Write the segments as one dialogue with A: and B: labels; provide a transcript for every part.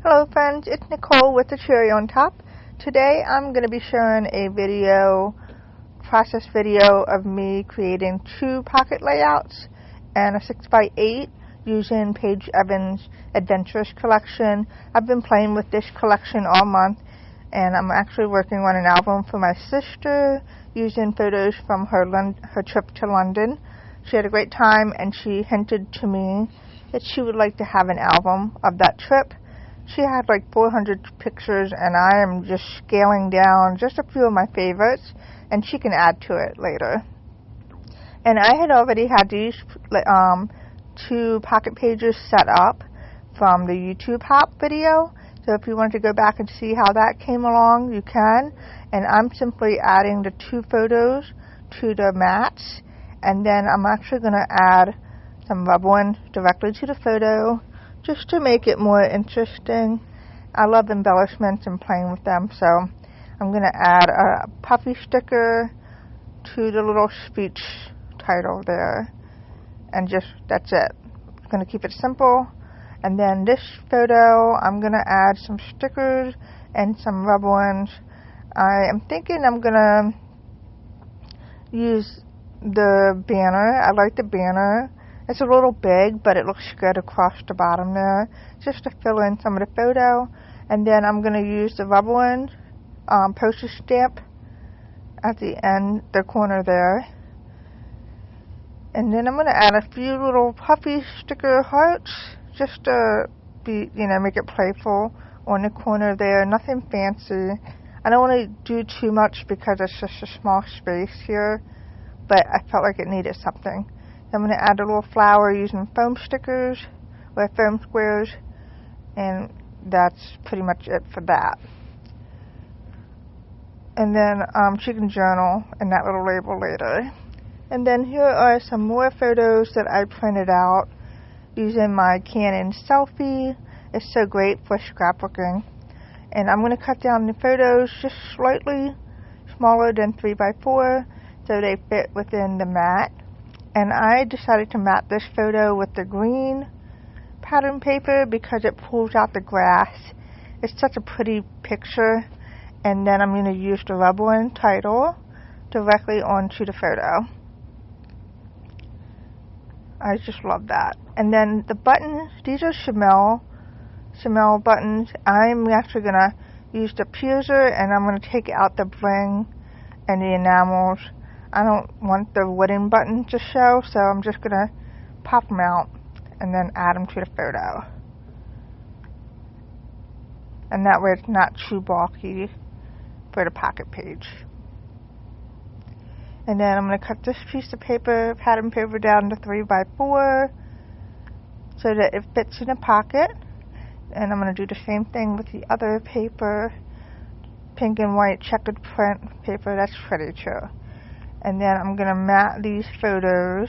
A: Hello friends, it's Nicole with the cherry on top. Today I'm going to be sharing a process video of me creating 2 pocket layouts and a 6x8 using Paige Evans Adventurous Collection. I've been playing with this collection all month, and I'm actually working on an album for my sister using photos from her trip to London. She had a great time, and she hinted to me that she would like to have an album of that trip. She had like 400 pictures, and I am just scaling down just a few of my favorites, and she can add to it later. And I had already had these 2 pocket pages set up from the YouTube Hop video, so if you want to go back and see how that came along, you can. And I'm simply adding the 2 photos to the mats, and then I'm actually going to add some rub ones directly to the photo, just to make it more interesting. I love embellishments and playing with them, so I'm going to add a puffy sticker to the little speech title there, and that's it. I'm going to keep it simple. And then this photo, I'm going to add some stickers and some rub ones. I am thinking I'm going to use the banner. I like the banner. It's a little big, but it looks good across the bottom there, just to fill in some of the photo. And then I'm going to use the rubber one postage stamp at the end, the corner there. And then I'm going to add a few little puffy sticker hearts, just to make it playful on the corner there. Nothing fancy. I don't want to do too much because it's just a small space here, but I felt like it needed something. I'm going to add a little flower using foam stickers or foam squares, and that's pretty much it for that. And then she can journal in that little label later. And then here are some more photos that I printed out using my Canon selfie. It's so great for scrapbooking. And I'm going to cut down the photos just slightly smaller than 3x4 so they fit within the mat. And I decided to mat this photo with the green pattern paper because it pulls out the grass. It's such a pretty picture. And then I'm going to use the rubber one title directly onto the photo. I just love that. And then the buttons, these are Chanel buttons. I'm actually going to use the piercer, and I'm going to take out the bling and the enamels. I don't want the wooden buttons to show, so I'm just going to pop them out and then add them to the photo. And that way it's not too bulky for the pocket page. And then I'm going to cut this piece of paper, pattern paper, down to 3x4 so that it fits in a pocket. And I'm going to do the same thing with the other paper, pink and white checkered print paper. That's pretty too. And then I'm going to mat these photos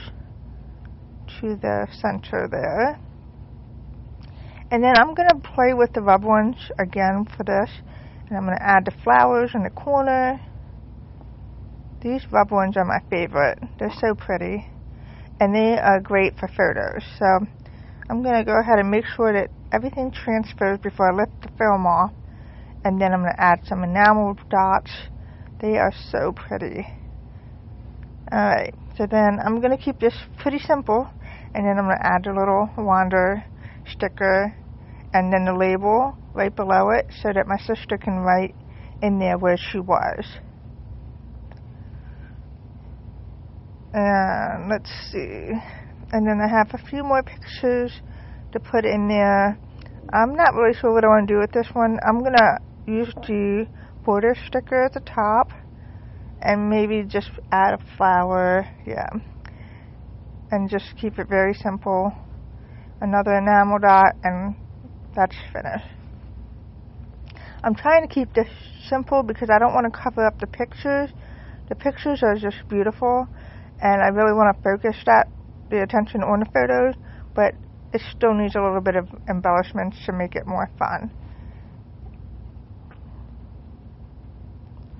A: to the center there. And then I'm going to play with the rubber ones again for this. And I'm going to add the flowers in the corner. These rubber ones are my favorite. They're so pretty. And they are great for photos. So I'm going to go ahead and make sure that everything transfers before I lift the film off. And then I'm going to add some enamel dots. They are so pretty. Alright, so then I'm going to keep this pretty simple, and then I'm going to add a little wander sticker and then the label right below it so that my sister can write in there where she was. And let's see. And then I have a few more pictures to put in there. I'm not really sure what I want to do with this one. I'm going to use the border sticker at the top. And maybe just add a flower, yeah. And just keep it very simple. Another enamel dot, and that's finished. I'm trying to keep this simple because I don't want to cover up the pictures. The pictures are just beautiful, and I really want to focus the attention on the photos, but it still needs a little bit of embellishments to make it more fun.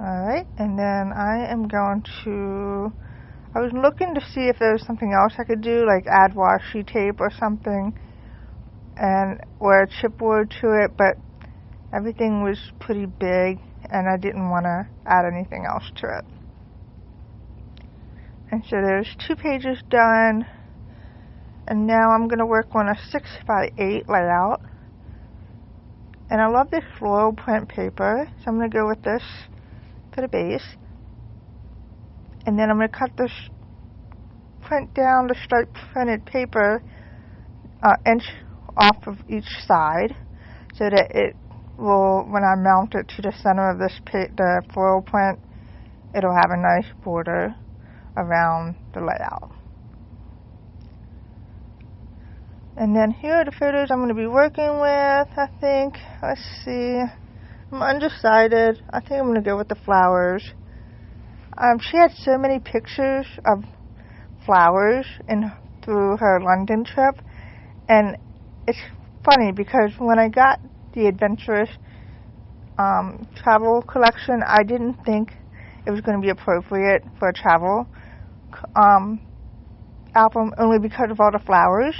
A: Alright, and then I am going to, I was looking to see if there was something else I could do, like add washi tape or something, and or a chipboard to it, but everything was pretty big and I didn't want to add anything else to it. And so there's 2 pages done, and now I'm going to work on a 6x8 layout. And I love this floral print paper, so I'm going to go with this for the base. And then I'm going to cut this print down the striped printed paper inch off of each side, so that it will, when I mount it to the center of this the floral print, it'll have a nice border around the layout. And then here are the photos I'm going to be working with, I think. Let's see. I'm undecided. I think I'm going to go with the flowers. She had so many pictures of flowers through her London trip, and it's funny because when I got the Adventurous Travel Collection, I didn't think it was going to be appropriate for a travel album, only because of all the flowers.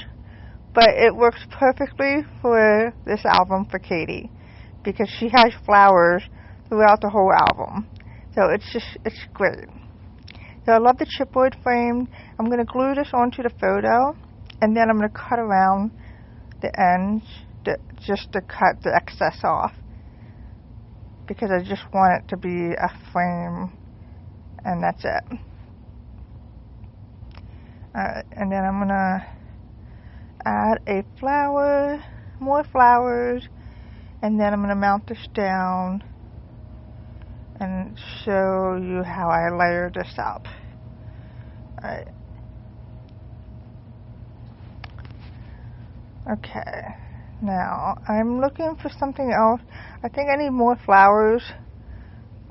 A: But it works perfectly for this album for Katie, because she has flowers throughout the whole album. So it's great. So I love the chipboard frame. I'm going to glue this onto the photo, and then I'm going to cut around the ends just to cut the excess off, because I just want it to be a frame, and that's it. Alright, and then I'm going to add a flower, more flowers, and then I'm going to mount this down and show you how I layer this up. Alright. Okay, now I'm looking for something else. I think I need more flowers,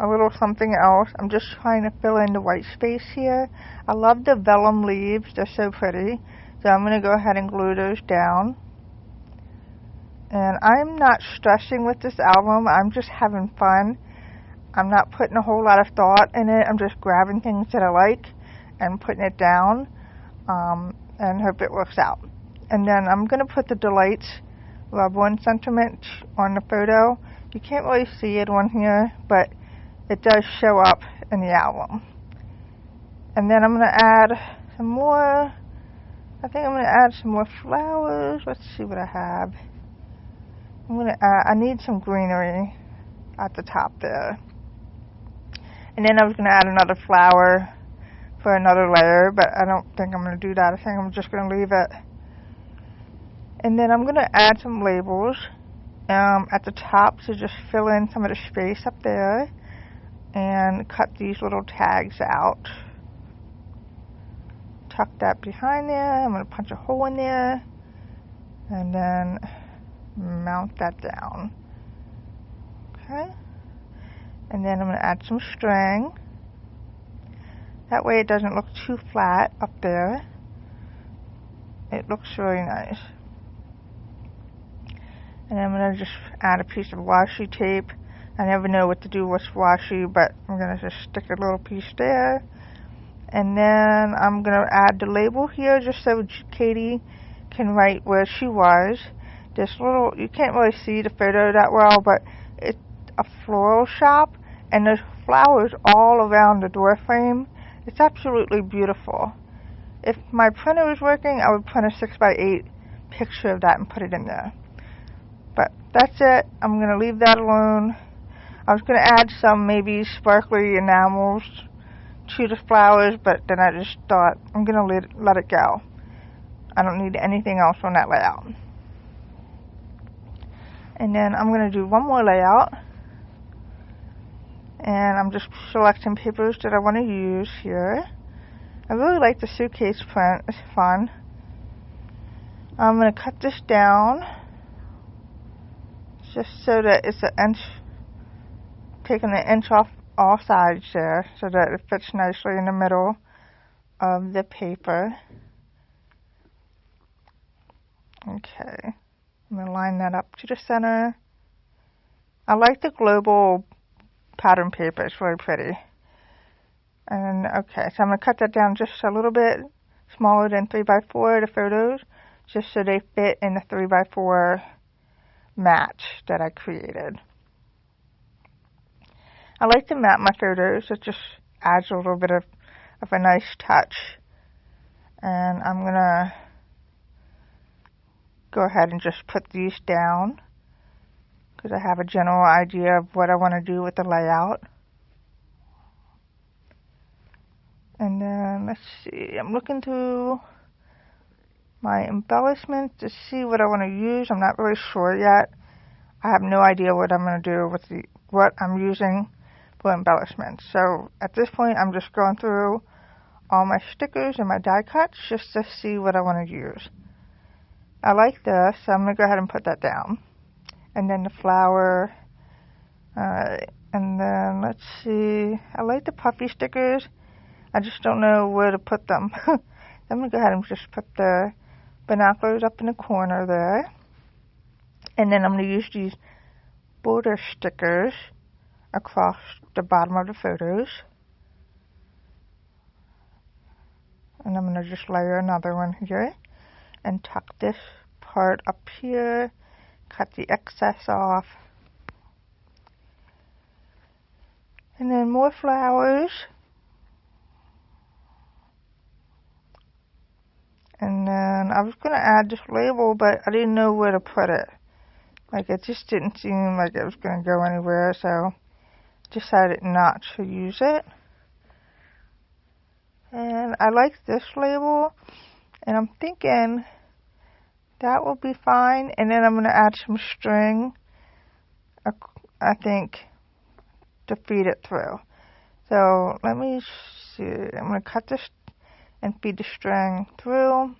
A: a little something else. I'm just trying to fill in the white space here. I love the vellum leaves, they're so pretty. So I'm going to go ahead and glue those down. And I'm not stressing with this album, I'm just having fun. I'm not putting a whole lot of thought in it. I'm just grabbing things that I like and putting it down, and hope it works out. And then I'm going to put the Delights Rub-On Sentiment on the photo. You can't really see it on here, but it does show up in the album. And then I'm going to add some more. I think I'm going to add some more flowers. Let's see what I have. I'm going to add, I need some greenery at the top there. And then I was going to add another flower for another layer, but I don't think I'm going to do that. I think I'm just going to leave it. And then I'm going to add some labels at the top to just fill in some of the space up there, and cut these little tags out. Tuck that behind there. I'm going to punch a hole in there, and then mount that down. Okay. And then I'm going to add some string. That way it doesn't look too flat up there. It looks really nice. And I'm going to just add a piece of washi tape. I never know what to do with washi, but I'm going to just stick a little piece there. And then I'm going to add the label here just so Katie can write where she was. This little, you can't really see the photo that well, but it's a floral shop, and there's flowers all around the door frame. It's absolutely beautiful. If my printer was working, I would print a 6x8 picture of that and put it in there. But that's it. I'm going to leave that alone. I was going to add some maybe sparkly enamels to the flowers, but then I just thought I'm going to let it go. I don't need anything else on that layout. And then I'm going to do one more layout. And I'm just selecting papers that I want to use here. I really like the suitcase print. It's fun. I'm going to cut this down just so that it's an inch, taking an inch off all sides there so that it fits nicely in the middle of the paper. Okay. I'm going to line that up to the center. I like the global pattern paper. It's really pretty. And okay, so I'm going to cut that down just a little bit smaller than 3x4, the photos, just so they fit in the 3x4 match that I created. I like to map my photos. It just adds a little bit of a nice touch. And I'm going to go ahead and just put these down because I have a general idea of what I want to do with the layout. And then, let's see, I'm looking through my embellishments to see what I want to use. I'm not really sure yet. I have no idea what I'm going to do with what I'm using for embellishments. So at this point, I'm just going through all my stickers and my die cuts just to see what I want to use. I like this, so I'm going to go ahead and put that down. And then the flower. Alright, and then let's see. I like the puffy stickers. I just don't know where to put them. I'm going to go ahead and just put the binoculars up in the corner there. And then I'm going to use these border stickers across the bottom of the photos. And I'm going to just layer another one here and tuck this part up here, cut the excess off. And then more flowers. And then I was going to add this label, but I didn't know where to put it. Like, it just didn't seem like it was going to go anywhere, so decided not to use it. And I like this label, and I'm thinking that will be fine. And then I'm going to add some string, I think, to feed it through. So let me see. I'm going to cut this and feed the string through.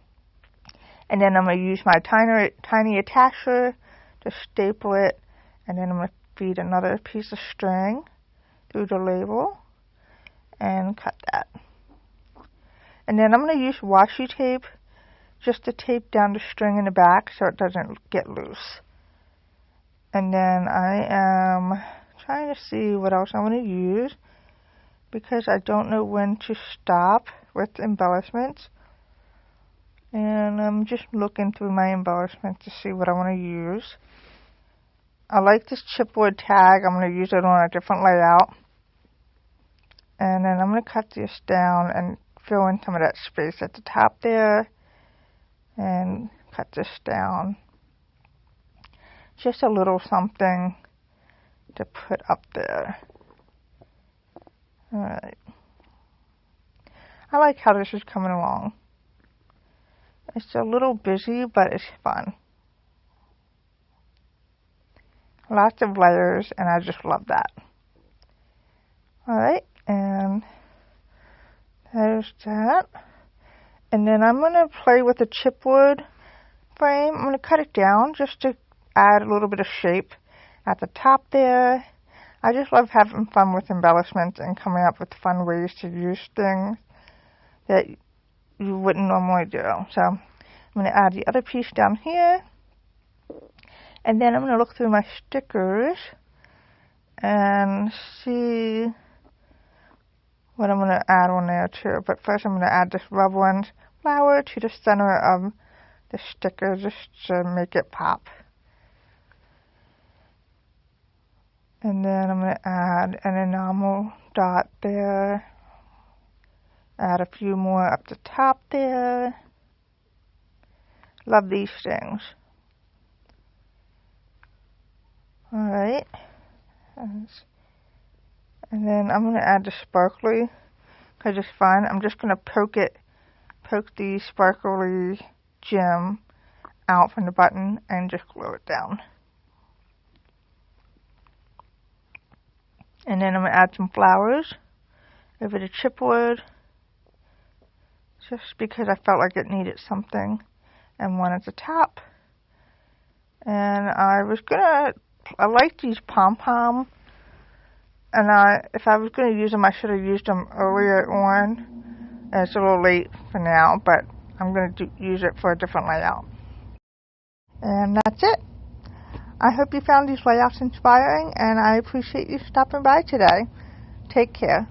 A: And then I'm going to use my tiny attacher to staple it. And then I'm going to feed another piece of string through the label and cut that. And then I'm going to use washi tape just to tape down the string in the back so it doesn't get loose. And then I am trying to see what else I want to use because I don't know when to stop with embellishments. And I'm just looking through my embellishments to see what I want to use. I like this chipboard tag. I'm going to use it on a different layout. And then I'm going to cut this down and fill in some of that space at the top there. And cut this down. Just a little something to put up there. Alright. I like how this is coming along. It's a little busy, but it's fun. Lots of layers, and I just love that. Alright, and there's that. And then I'm going to play with the chipboard frame. I'm going to cut it down just to add a little bit of shape at the top there. I just love having fun with embellishments and coming up with fun ways to use things that you wouldn't normally do. So I'm going to add the other piece down here. And then I'm going to look through my stickers and see what I'm going to add on there too. But first I'm going to add this Rubberland flower to the center of the sticker just to make it pop. And then I'm going to add an enamel dot there. Add a few more up the top there. Love these things. Alright. And then I'm going to add the sparkly because it's fun. I'm just going to poke the sparkly gem out from the button and just glue it down. And then I'm going to add some flowers over the chipboard just because I felt like it needed something, and one at the top. And I like these pom-pom, and if I was going to use them, I should have used them earlier on. And it's a little late for now, but I'm going to use it for a different layout. And that's it. I hope you found these layouts inspiring, and I appreciate you stopping by today. Take care.